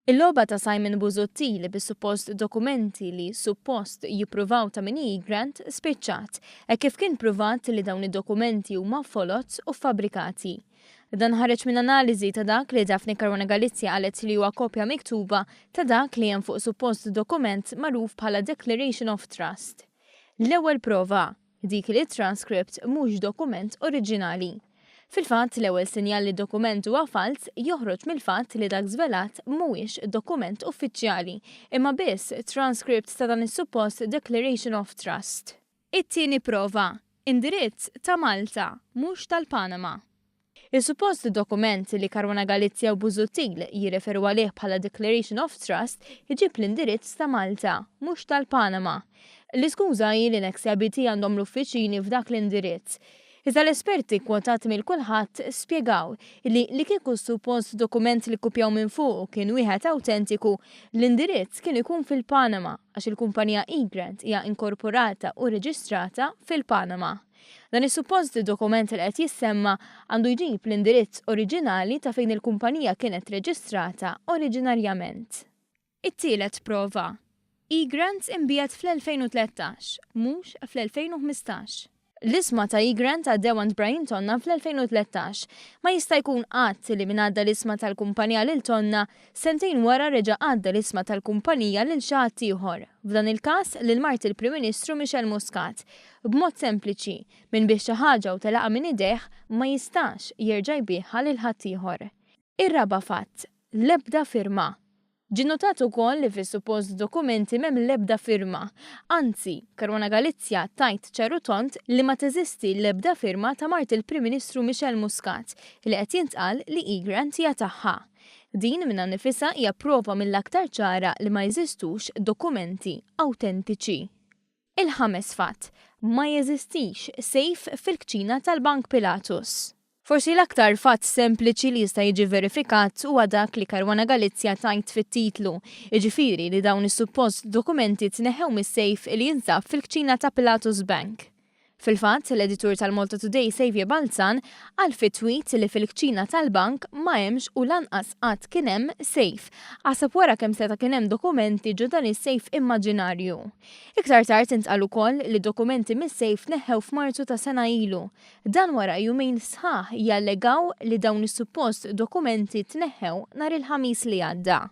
Il-logħba ta' Simon Busuttil li bis-suppost dokumenti li suppost jippruvaw ta' min grant spiċċat, kif kien pruvat li dawn id-dokumenti huma folot u fabbrikati. Dan ħareġ minn analiżi ta' dak li Daphne Caruana Galizia qalet li huwa kopja miktuba ta' dak li hemm fuq suppost dokument magħruf bħala Declaration of Trust. L-ewwel prova, dik li transcript mhux dokument oriġinali. Fil-fatt l-ewwel sinjal li dokument huwa fals joħroġ mill-fatt li dak żvelat mhuwiex dokument uffiċjali, imma biss transcript ta' dan is-suppost Declaration of Trust. It-tieni prova, indirizz ta' Malta, mhux tal-Panama. Il-suppost dokument li Caruana Galizia u Busuttil jirreferu għalih bħala Declaration of Trust iġib l-indirizz ta' Malta, mhux tal-Panama. L-iskuża hi li l-XABT għandhom l-uffiċini f'dak l-indirizz. Iżda l-esperti kwotati mill kulħadd spjegaw li kieku suppost dokument li kopjaw minn fuq kien wieħed awtentiku, l-indirizz kien ikun fil-Panama għax il-kumpanija eGrant hija inkorporata u reġistrata fil-Panama. Dan is-suppost dokument li qed jissemma għandu jġib l-indirizz oriġinali ta' fejn il-kumpanija kienet reġistrata oriġinarjament. It-tielet prova. eGrant imbijat fl-2013, mhux fl-2015. L-isma ta' eGrant għaddew għand Brian Tonna fl-2013 ma jista' jkun qatt li min għadda l-isma tal-kumpanija lil Tonna sentejn wara reġa' għadda l-isma tal-kumpanija lil xi ħadd ieħor. F'dan il-każ lil mart il-Prim Ministru Michel Muscat. B'mod sempliċi, min biex xi ħaġa u telaqa' minn idejh ma jistax jerġa' jbieħha lil ħadd ieħor. Ir-raba' fatt, l-ebda firma. Ġinnotat ukoll li fis-suppost dokumenti m'hemm l-ebda firma. Anzi, Caruana Galizia tajt ċaru tont li ma teżisti l-ebda firma ta' mart il-Prim Ministru Michel Muscat li qed jintqal li eGrant hija tagħha. Din minna nifisha hija prova mill-aktar ċara li ma jeżistux dokumenti awtentiċi. Il-ħames fatt, ma jeżistix sejf fil-kċina tal-Bank Pilatus. Forsi l-aktar fatt sempliċi li jista' jiġi verifikat huwa dak li Caruana Galizia tajt fit-titlu, jiġifieri li dawn is-suppost dokumenti tneħħew mis-sejf li jinsab fil-kċina ta' Pilatus Bank. Fil-fatt, l-editur tal-Malta Today Xavier Balzan qal fit-tweet li fil-kċina tal-bank ma hemmx u lanqas qatt kien hemm sejf, għasab wara kemm seta' kien hemm dokumenti ġo dan is-sejf immaġinarju. Iktar tard intqal ukoll li dokumenti mis-sejf neħħew f'Marzu ta' sena ilu. Dan wara jumejn sħaħ jallegaw li dawn is-suppost dokumenti tneħħew nhar il-ħamis li għadda.